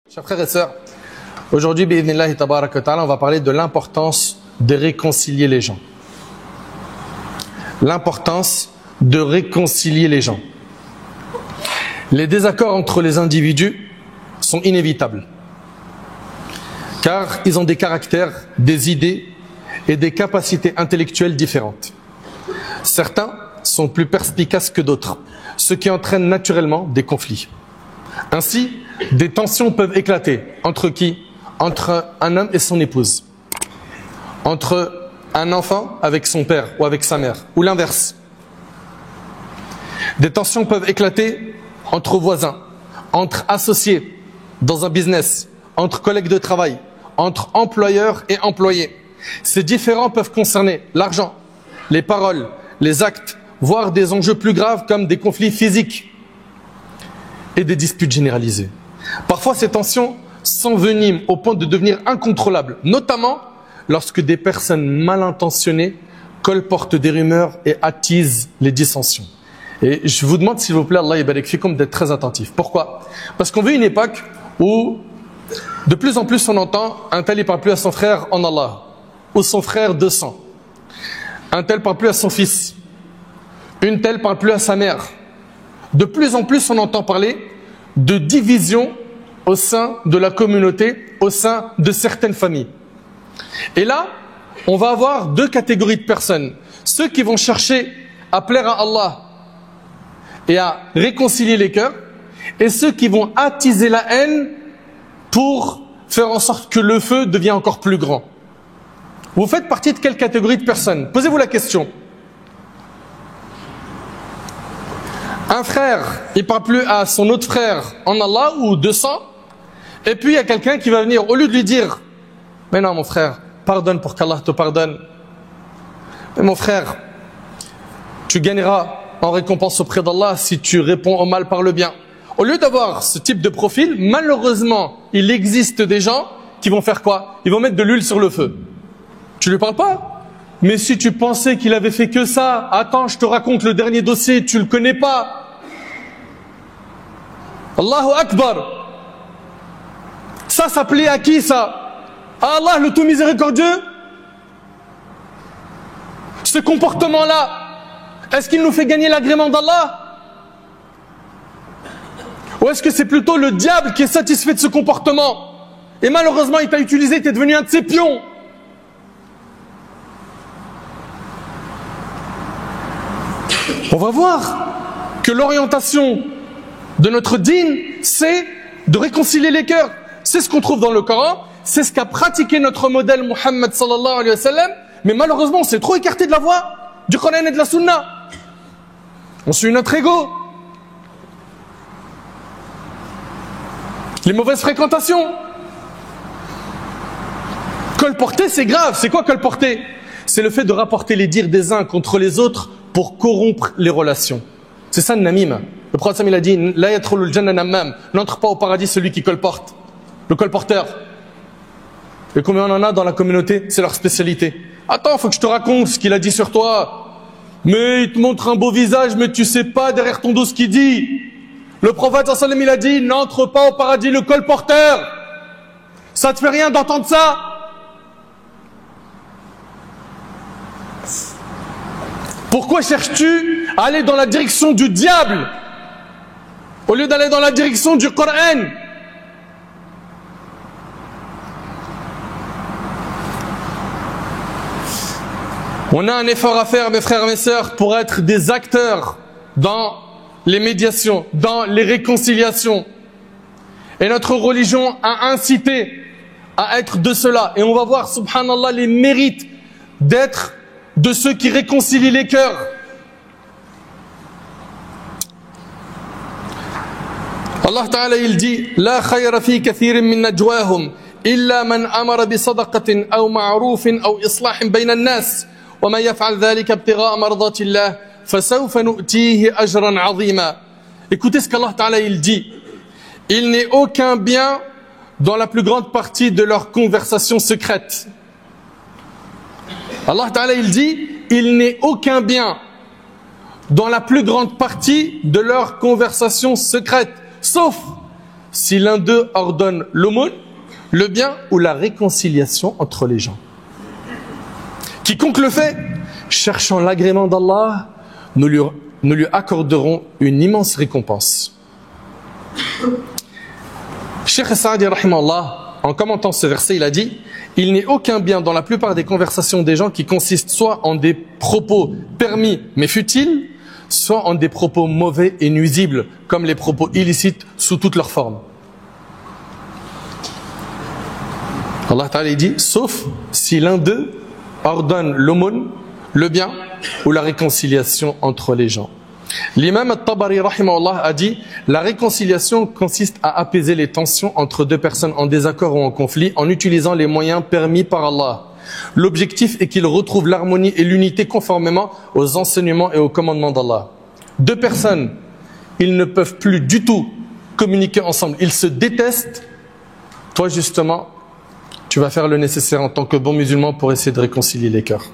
Chers frères et sœurs, aujourd'hui, bi'idhnillahi tabarak wa ta'ala, on va parler de l'importance de réconcilier les gens. L'importance de réconcilier les gens. Les désaccords entre les individus sont inévitables, car ils ont des caractères, des idées et des capacités intellectuelles différentes. Certains sont plus perspicaces que d'autres, ce qui entraîne naturellement des conflits. Ainsi, des tensions peuvent éclater. Entre qui? Entre un homme et son épouse. Entre un enfant avec son père ou avec sa mère. Ou l'inverse. Des tensions peuvent éclater entre voisins, entre associés dans un business, entre collègues de travail, entre employeurs et employés. Ces différends peuvent concerner l'argent, les paroles, les actes, voire des enjeux plus graves comme des conflits physiques et des disputes généralisées. Parfois, ces tensions s'enveniment au point de devenir incontrôlables, notamment lorsque des personnes mal intentionnées colportent des rumeurs et attisent les dissensions. Et je vous demande, s'il vous plaît, Allah yabarak fikum, d'être très attentif. Pourquoi? Parce qu'on vit une époque où de plus en plus on entend un tel ne parle plus à son frère en Allah, ou son frère de sang. Un tel ne parle plus à son fils. Une telle ne parle plus à sa mère. De plus en plus on entend parler de division au sein de la communauté, au sein de certaines familles. Et là, on va avoir deux catégories de personnes. Ceux qui vont chercher à plaire à Allah et à réconcilier les cœurs, et ceux qui vont attiser la haine pour faire en sorte que le feu devienne encore plus grand. Vous faites partie de quelle catégorie de personnes? Posez-vous la question. Un frère, il ne parle plus à son autre frère en Allah ou de sang, et puis il y a quelqu'un qui va venir, au lieu de lui dire « Mais non mon frère, pardonne pour qu'Allah te pardonne. Mais mon frère, tu gagneras en récompense auprès d'Allah si tu réponds au mal par le bien. » Au lieu d'avoir ce type de profil, malheureusement, il existe des gens qui vont faire quoi? Ils vont mettre de l'huile sur le feu. Tu lui parles pas? Mais si tu pensais qu'il avait fait que ça, attends, je te raconte le dernier dossier, tu le connais pas. Allahu Akbar. Ça plaît à qui ça? À Allah, le tout miséricordieux? Ce comportement-là, est-ce qu'il nous fait gagner l'agrément d'Allah? Ou est-ce que c'est plutôt le diable qui est satisfait de ce comportement? Et malheureusement, il t'a utilisé, tu es devenu un de ses pions. On va voir que l'orientation de notre dîn, c'est de réconcilier les cœurs. C'est ce qu'on trouve dans le Coran, c'est ce qu'a pratiqué notre modèle Muhammad sallallahu alayhi wa sallam, mais malheureusement on s'est trop écarté de la voie du Coran et de la Sunna. On suit notre ego. Les mauvaises fréquentations. Colporter, c'est grave. C'est quoi colporter? C'est le fait de rapporter les dires des uns contre les autres pour corrompre les relations. C'est ça le namim. Le prophète il a dit la yadkhulul janna namam, n'entre pas au paradis celui qui colporte, le colporteur. Et combien on en a dans la communauté? C'est leur spécialité. Attends, faut que je te raconte ce qu'il a dit sur toi. Mais il te montre un beau visage, mais tu sais pas derrière ton dos ce qu'il dit. Le prophète il a dit n'entre pas au paradis le colporteur. Ça te fait rien d'entendre ça? Pourquoi cherches-tu à aller dans la direction du diable au lieu d'aller dans la direction du Coran? On a un effort à faire, mes frères et mes sœurs, pour être des acteurs dans les médiations, dans les réconciliations. Et notre religion a incité à être de cela. Et on va voir, subhanallah, les mérites d'être de ceux qui réconcilient les cœurs. Allah Ta'ala il dit La khayra fi kathirin min najwahum illa man amara bi sadaqatin aw ma'rufin aw islahin bayna an-nas wa man yaf'al dhalika ibtigha'a mardati Allah fasawfa nu'tihi ajran 'azima. Écoutez ce qu'Allah Ta'ala il dit. Il n'est aucun bien dans la plus grande partie de leurs conversations secrètes. Allah Ta'ala il dit, il n'est aucun bien dans la plus grande partie de leurs conversations secrètes, sauf si l'un d'eux ordonne l'aumône, le bien ou la réconciliation entre les gens. Quiconque le fait, cherchant l'agrément d'Allah, nous lui accorderons une immense récompense. Cheikh Saadi rahimahullah, en commentant ce verset, il a dit: il n'est aucun bien dans la plupart des conversations des gens qui consistent soit en des propos permis mais futiles, soit en des propos mauvais et nuisibles, comme les propos illicites sous toutes leurs formes. Allah Ta'ala dit: sauf si l'un d'eux ordonne l'aumône, le bien ou la réconciliation entre les gens. L'imam al-Tabari rahimahullah a dit: la réconciliation consiste à apaiser les tensions entre deux personnes en désaccord ou en conflit en utilisant les moyens permis par Allah. L'objectif est qu'ils retrouvent l'harmonie et l'unité conformément aux enseignements et aux commandements d'Allah. Deux personnes, ils ne peuvent plus du tout communiquer ensemble, ils se détestent. Toi justement, tu vas faire le nécessaire en tant que bon musulman pour essayer de réconcilier les cœurs.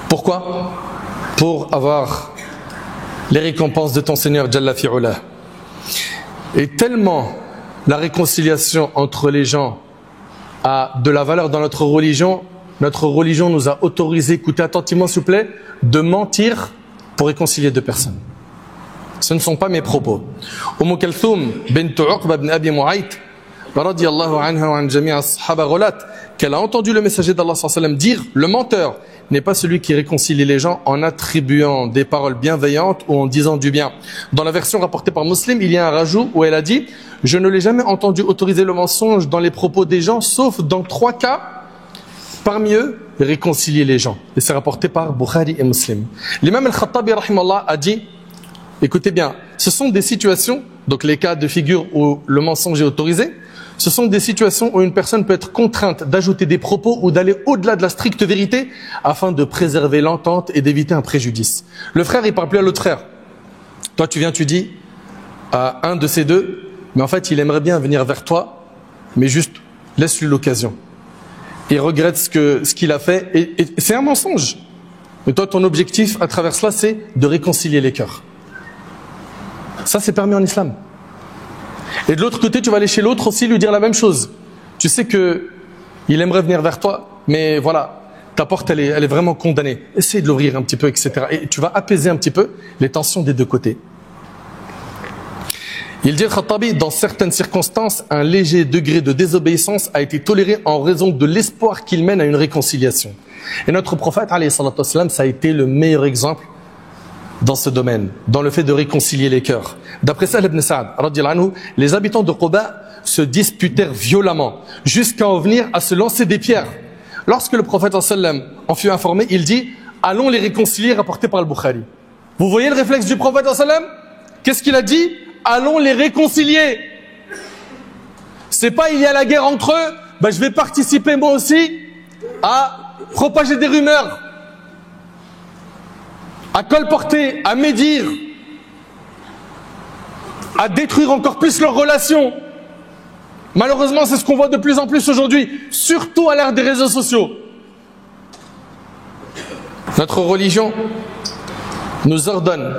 Pourquoi ? Pour avoir les récompenses de ton Seigneur Jalla fi'ula. Et tellement la réconciliation entre les gens a de la valeur dans notre religion nous a autorisé, écoutez attentivement s'il vous plaît, de mentir pour réconcilier deux personnes. Ce ne sont pas mes propos. Umm Kalthoum bint Uqba ibn Abi Mu'ayt radiyallahu anha wa an jami' as-sahaba relat qu'elle a entendu le messager d'Allah sallallahu alayhi wa sallam dire: le menteur n'est pas celui qui réconcilie les gens en attribuant des paroles bienveillantes ou en disant du bien. Dans la version rapportée par Muslim, il y a un rajout où elle a dit: je ne l'ai jamais entendu autoriser le mensonge dans les propos des gens, sauf dans 3 cas. Parmi eux, réconcilier les gens. Et c'est rapporté par Bukhari et Muslim. L'imam al-Khattabi rahimahullah a dit: écoutez bien, ce sont des situations, donc les cas de figure où le mensonge est autorisé, ce sont des situations où une personne peut être contrainte d'ajouter des propos ou d'aller au-delà de la stricte vérité afin de préserver l'entente et d'éviter un préjudice. Le frère, il parle plus à l'autre frère. Toi, tu viens, tu dis à un de ces deux, mais en fait, il aimerait bien venir vers toi, mais juste laisse-lui l'occasion. Il regrette ce qu'il a fait et c'est un mensonge. Mais toi, ton objectif à travers cela, c'est de réconcilier les cœurs. Ça, c'est permis en islam. Et de l'autre côté, tu vas aller chez l'autre aussi lui dire la même chose. Tu sais que il aimerait venir vers toi, mais voilà, ta porte elle est vraiment condamnée. Essaye de l'ouvrir un petit peu, etc. Et tu vas apaiser un petit peu les tensions des deux côtés. Il dit Khattabi, dans certaines circonstances, un léger degré de désobéissance a été toléré en raison de l'espoir qu'il mène à une réconciliation. Et notre prophète, alayhi salatu wassalam, ça a été le meilleur exemple dans ce domaine, dans le fait de réconcilier les cœurs. D'après Sahl ibn Sa'd, radiyallahu anhu, les habitants de Quba se disputèrent violemment, jusqu'à en venir à se lancer des pierres. Lorsque le prophète sallam en fut informé, il dit: allons les réconcilier, rapporté par le Bukhari. Vous voyez le réflexe du prophète sallam? Qu'est-ce qu'il a dit? Allons les réconcilier. C'est pas il y a la guerre entre eux, ben je vais participer moi aussi à propager des rumeurs, à colporter, à médire, à détruire encore plus leurs relations. Malheureusement, c'est ce qu'on voit de plus en plus aujourd'hui, surtout à l'ère des réseaux sociaux. Notre religion nous ordonne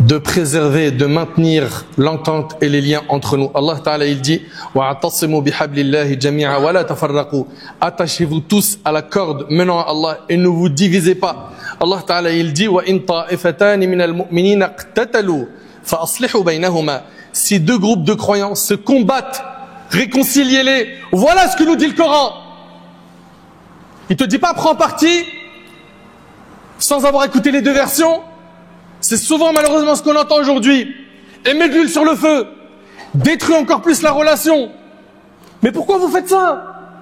de préserver, de maintenir l'entente et les liens entre nous. Allah Ta'ala, il dit: wa'tasimu bihablillahi jami'a wa la tafarraqu. Attachez-vous tous à la corde menant à Allah et ne vous divisez pas. Allah Ta'ala, il dit: wa in ta'ifatani minal mu'minina iqtatalu fa aslihu baynahuma. Si deux groupes de croyants se combattent, réconciliez-les. Voilà ce que nous dit le Coran. Il te dit pas prends parti sans avoir écouté les deux versions. C'est souvent malheureusement ce qu'on entend aujourd'hui. Et met de l'huile sur le feu. Détruit encore plus la relation. Mais pourquoi vous faites ça?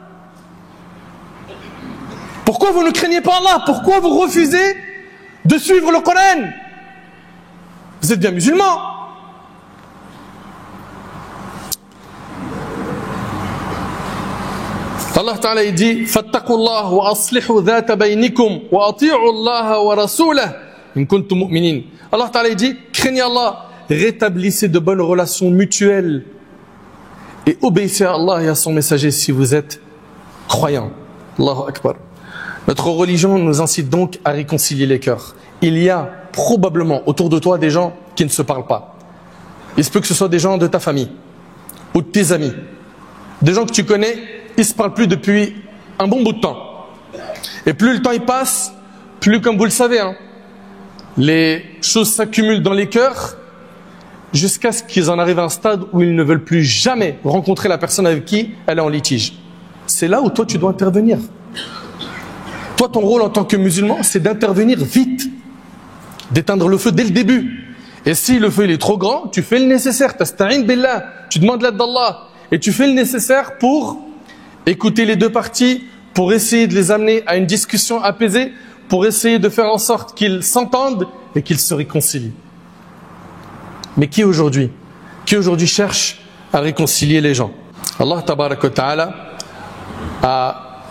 Pourquoi vous ne craignez pas Allah? Pourquoi vous refusez de suivre le Coran? Vous êtes bien musulmans. Allah Ta'ala il dit: fattaqullah wa aslihu dhata baynikum wa ati'u Allah wa rasulahu in kuntum mu'minin. Allah Ta'ala il dit: craignez Allah, rétablissez de bonnes relations mutuelles et obéissez à Allah et à son messager si vous êtes croyants. Allahu Akbar. Notre religion nous incite donc à réconcilier les cœurs. Il y a probablement autour de toi des gens qui ne se parlent pas. il se peut que ce soit des gens de ta famille ou de tes amis, des gens que tu connais, ils ne se parlent plus depuis un bon bout de temps. Et plus le temps il passe, plus, comme vous le savez, les choses s'accumulent dans les cœurs jusqu'à ce qu'ils en arrivent à un stade où ils ne veulent plus jamais rencontrer la personne avec qui elle est en litige. C'est là où toi tu dois intervenir. Toi, ton rôle en tant que musulman, c'est d'intervenir vite, d'éteindre le feu dès le début. Et si le feu il est trop grand, tu fais le nécessaire, tasta'in billah, tu demandes l'aide d'Allah et tu fais le nécessaire pour écouter les deux parties, pour essayer de les amener à une discussion apaisée, pour essayer de faire en sorte qu'ils s'entendent et qu'ils se réconcilient. Mais qui aujourd'hui cherche à réconcilier les gens? Allah tabaraka wa ta'ala a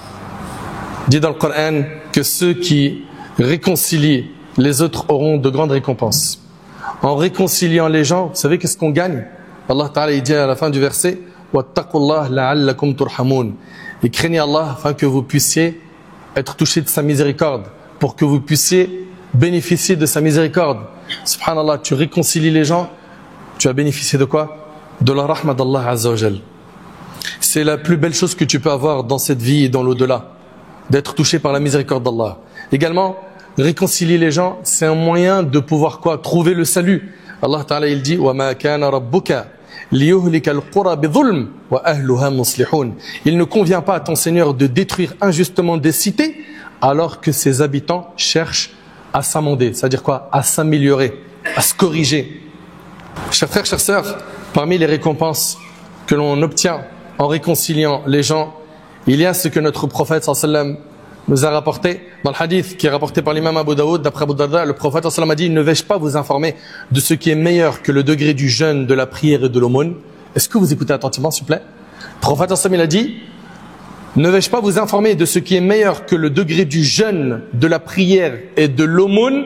dit dans le Coran que ceux qui réconcilient les autres auront de grandes récompenses. En réconciliant les gens, vous savez qu'est-ce qu'on gagne? Allah Ta'ala il dit à la fin du verset wattaqullah la'allakum turhamun. Et craignez Allah afin que vous puissiez être touchés de sa miséricorde, pour que vous puissiez bénéficier de sa miséricorde. Subhanallah, tu réconcilies les gens, tu as bénéficié de quoi? De la rahma d'Allah Azza wa Jal. C'est la plus belle chose que tu peux avoir dans cette vie et dans l'au-delà, d'être touché par la miséricorde d'Allah. Également, réconcilier les gens, c'est un moyen de pouvoir quoi? Trouver le salut. Allah Ta'ala il dit وَمَا كَانَ رَبُّكَ لِيُهْلِكَ الْقُرَى بِظُلْمٍ وَأَهْلُهَا مُصْلِحُونَ. Il ne convient pas à ton Seigneur de détruire injustement des cités alors que ses habitants cherchent à s'amender, c'est-à-dire quoi? À s'améliorer, à se corriger. Chers frères, chères sœurs, parmi les récompenses que l'on obtient en réconciliant les gens, il y a ce que notre prophète sallallahu alayhi wa sallam nous a rapporté dans le hadith qui est rapporté par l'imam Abu Daoud d'après Abu Darda. Le prophète sallallahu alayhi wa sallam a dit: ne vais-je pas vous informer de ce qui est meilleur que le degré du jeûne, de la prière et de l'aumône? Est-ce que vous écoutez attentivement, s'il vous plaît? Le prophète sallallahu alayhi wa sallam a dit: ne vais-je pas vous informer de ce qui est meilleur que le degré du jeûne, de la prière et de l'aumône?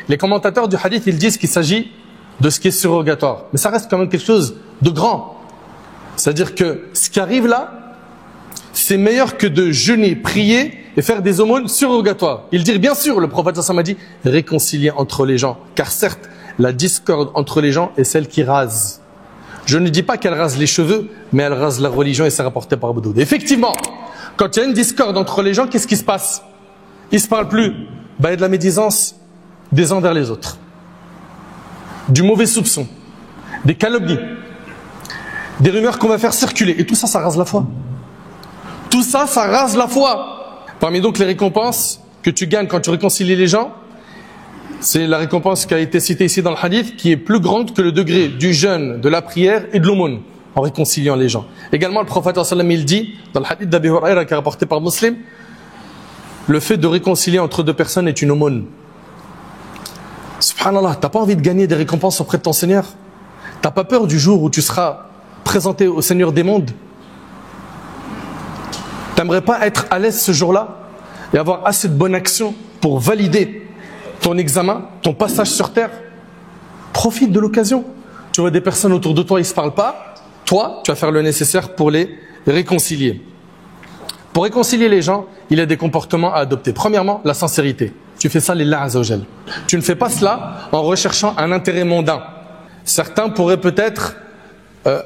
Les commentateurs du hadith, ils disent qu'il s'agit de ce qui est surrogatoire, mais ça reste quand même quelque chose de grand. C'est-à-dire que ce qui arrive là, c'est meilleur que de jeûner, prier et faire des aumônes surrogatoires. Il dit bien sûr, le prophète sallallahu alayhi wa sallam a dit réconcilier entre les gens, car certes la discorde entre les gens est celle qui rase. Je ne dis pas qu'elle rase les cheveux, mais elle rase la religion, et c'est rapporté par Abu Daoud. Effectivement, quand il y a une discorde entre les gens, qu'est-ce qui se passe? Ils se parlent plus. Il y a de la médisance des uns vers les autres, du mauvais soupçon, des calomnies, des rumeurs qu'on va faire circuler, et tout ça, ça rase la foi. Tout ça, ça rase la foi. Parmi donc les récompenses que tu gagnes quand tu réconcilies les gens, c'est la récompense qui a été citée ici dans le hadith, qui est plus grande que le degré du jeûne, de la prière et de l'aumône, en réconciliant les gens. Également, le prophète sallallahu alayhi wa sallam, il dit, dans le hadith d'Abi Huraira qui est rapporté par Muslim, le fait de réconcilier entre deux personnes est une aumône. Subhanallah, t'as pas envie de gagner des récompenses auprès de ton Seigneur? T'as pas peur du jour où tu seras présenté au Seigneur des mondes? T'aimerais pas être à l'aise ce jour-là et avoir assez de bonnes actions pour valider ton examen, ton passage sur terre? Profite de l'occasion. Tu vois des personnes autour de toi, ils ne se parlent pas. Toi, tu vas faire le nécessaire pour les réconcilier. Pour réconcilier les gens, il y a des comportements à adopter. Premièrement, la sincérité. Tu fais ça lillah azza wa jal. Tu ne fais pas cela en recherchant un intérêt mondain. Certains pourraient peut-être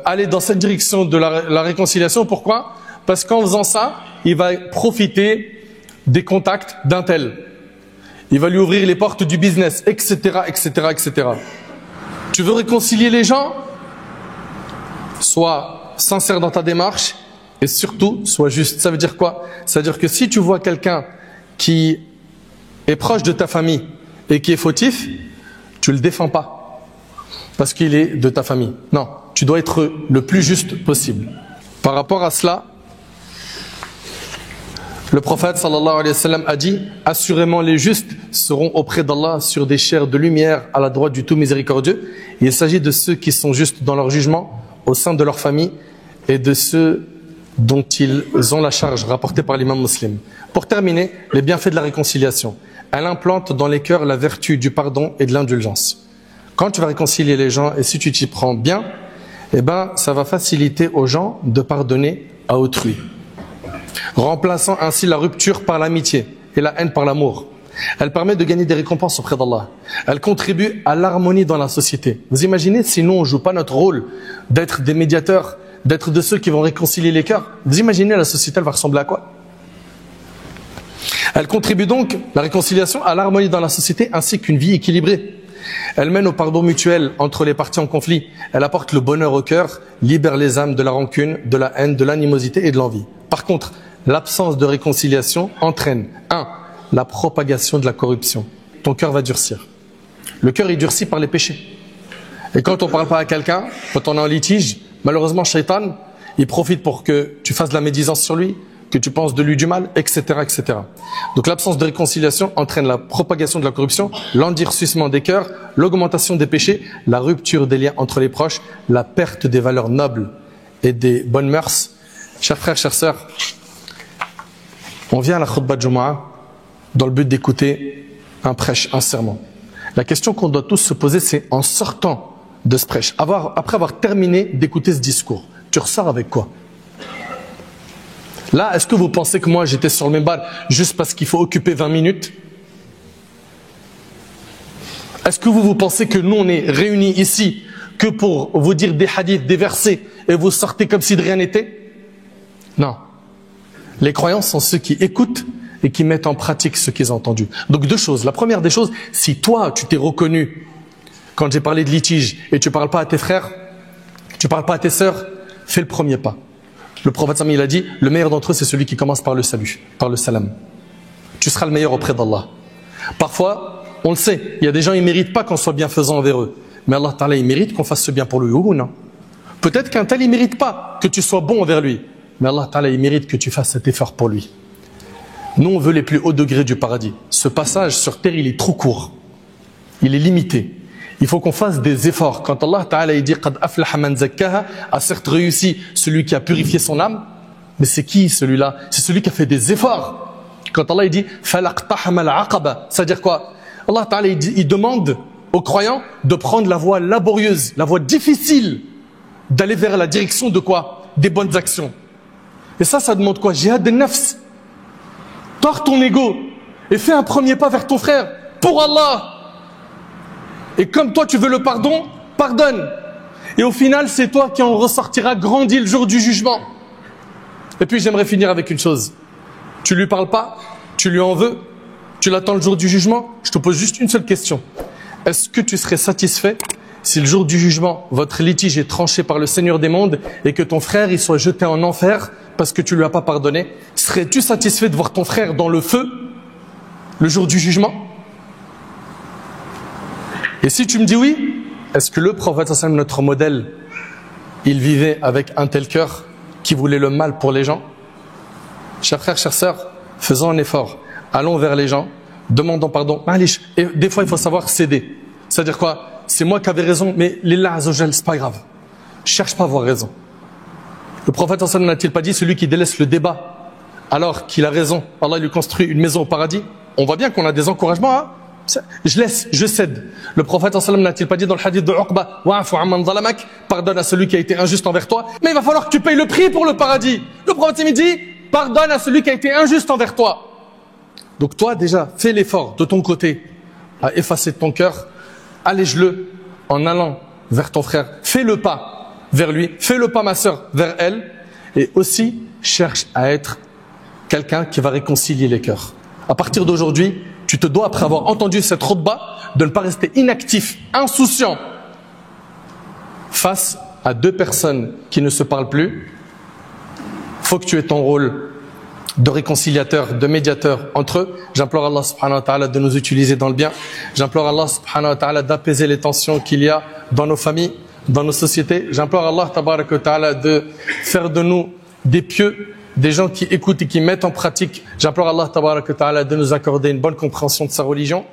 aller dans cette direction de la réconciliation. Pourquoi? Parce qu'en faisant ça, il va profiter des contacts d'un tel. Il va lui ouvrir les portes du business, etc., etc., etc. Tu veux réconcilier les gens? Sois sincère dans ta démarche et surtout, sois juste. Ça veut dire quoi? Ça veut dire que si tu vois quelqu'un qui est proche de ta famille et qui est fautif, tu le défends pas parce qu'il est de ta famille. Non, tu dois être le plus juste possible. Par rapport à cela, le prophète sallallahu alayhi wa sallam a dit: assurément les justes seront auprès d'Allah sur des chairs de lumière à la droite du tout miséricordieux. Il s'agit de ceux qui sont justes dans leur jugement au sein de leur famille et de ceux dont ils ont la charge, rapporté par l'imam Muslim. Pour terminer, les bienfaits de la réconciliation. Elle implante dans les cœurs la vertu du pardon et de l'indulgence. Quand tu vas réconcilier les gens et si tu t'y prends bien, ça va faciliter aux gens de pardonner à autrui, remplaçant ainsi la rupture par l'amitié et la haine par l'amour. Elle permet de gagner des récompenses auprès d'Allah. Elle contribue à l'harmonie dans la société. Vous imaginez si nous on joue pas notre rôle d'être des médiateurs, d'être de ceux qui vont réconcilier les cœurs. Vous imaginez la société elle va ressembler à quoi? Elle contribue donc, la réconciliation, à l'harmonie dans la société ainsi qu'une vie équilibrée. Elle mène au pardon mutuel entre les parties en conflit. Elle apporte le bonheur au cœur, libère les âmes de la rancune, de la haine, de l'animosité et de l'envie. Par contre, l'absence de réconciliation entraîne 1. La propagation de la corruption. Ton cœur va durcir. Le cœur est durci par les péchés. Et quand on ne parle pas à quelqu'un, quand on est en litige, malheureusement, Shaitan, il profite pour que tu fasses de la médisance sur lui, que tu penses de lui du mal, etc., etc. Donc l'absence de réconciliation entraîne la propagation de la corruption, l'endurcissement des cœurs, l'augmentation des péchés, la rupture des liens entre les proches, la perte des valeurs nobles et des bonnes mœurs. Chers frères, chères sœurs, on vient à la khutbah de Jumu'ah dans le but d'écouter un prêche, un sermon. La question qu'on doit tous se poser, c'est en sortant de ce prêche, après avoir terminé d'écouter ce discours, tu ressors avec quoi? Là, est-ce que vous pensez que moi j'étais sur le minbar juste parce qu'il faut occuper 20 minutes? Est-ce que vous pensez que nous on est réunis ici que pour vous dire des hadiths, des versets et vous sortez comme si de rien n'était? Non. Les croyants sont ceux qui écoutent et qui mettent en pratique ce qu'ils ont entendu. Donc deux choses. La première des choses, si toi tu t'es reconnu quand j'ai parlé de litige et tu parles pas à tes frères, tu parles pas à tes sœurs, fais le premier pas. Le prophète il a dit, le meilleur d'entre eux c'est celui qui commence par le salut, par le salam. Tu seras le meilleur auprès d'Allah. Parfois, on le sait, il y a des gens ils méritent pas qu'on soit bienfaisant envers eux. Mais Allah Ta'ala il mérite qu'on fasse ce bien pour lui ou non. Peut-être qu'un tel il mérite pas que tu sois bon envers lui. Mais Allah Ta'ala il mérite que tu fasses cet effort pour lui. Nous on veut les plus hauts degrés du paradis. Ce passage sur terre il est trop court. Il est limité. Il faut qu'on fasse des efforts. Quand Allah Ta'ala il dit Qad aflaha man zakkaha, a certes réussi celui qui a purifié son âme, mais c'est qui celui-là? C'est celui qui a fait des efforts. Quand Allah il dit falaqtahama al-aqaba, ça veut dire quoi? Allah Ta'ala il demande aux croyants de prendre la voie laborieuse, la voie difficile d'aller vers la direction de quoi? Des bonnes actions. Et ça demande quoi? Jihad an-nafs. Tords ton ego et fais un premier pas vers ton frère pour Allah. Et comme toi tu veux le pardon, pardonne. Et au final c'est toi qui en ressortiras grandi le jour du jugement. Et puis j'aimerais finir avec une chose. Tu lui parles pas, tu lui en veux, tu l'attends le jour du jugement. Je te pose juste une seule question. Est-ce que tu serais satisfait si le jour du jugement, votre litige est tranché par le Seigneur des mondes et que ton frère il soit jeté en enfer parce que tu lui as pas pardonné? Serais-tu satisfait de voir ton frère dans le feu le jour du jugement? Et si tu me dis oui, est-ce que le prophète, notre modèle, il vivait avec un tel cœur qui voulait le mal pour les gens? Chers frères, chères sœurs, faisons un effort. Allons vers les gens, demandons pardon. Et des fois, il faut savoir céder. C'est-à-dire quoi? C'est moi qui avais raison, mais l'Illah Azzawajal, c'est pas grave. Cherche pas à avoir raison. Le prophète n'a-t-il pas dit celui qui délaisse le débat alors qu'il a raison, Allah lui construit une maison au paradis? On voit bien qu'on a des encouragements, hein? Je laisse, je cède. Le prophète n'a-t-il pas dit dans le hadith de Uqba, wa'fu amman zalamak, pardonne à celui qui a été injuste envers toi, mais il va falloir que tu payes le prix pour le paradis. Le prophète me dit, pardonne à celui qui a été injuste envers toi. Donc toi déjà, fais l'effort de ton côté à effacer de ton cœur, allège-le en allant vers ton frère, fais le pas vers lui, fais le pas ma sœur vers elle, et aussi cherche à être quelqu'un qui va réconcilier les cœurs. À partir d'aujourd'hui, tu te dois, après avoir entendu cette khutbah, de ne pas rester inactif, insouciant face à deux personnes qui ne se parlent plus. Il faut que tu aies ton rôle de réconciliateur, de médiateur entre eux. J'implore Allah subhanahu wa ta'ala de nous utiliser dans le bien. J'implore Allah subhanahu wa ta'ala d'apaiser les tensions qu'il y a dans nos familles, dans nos sociétés. J'implore Allah tabaraka wa ta'ala de faire de nous des pieux, des gens qui écoutent et qui mettent en pratique. J'implore Allah tabaraka wa ta'ala de nous accorder une bonne compréhension de sa religion.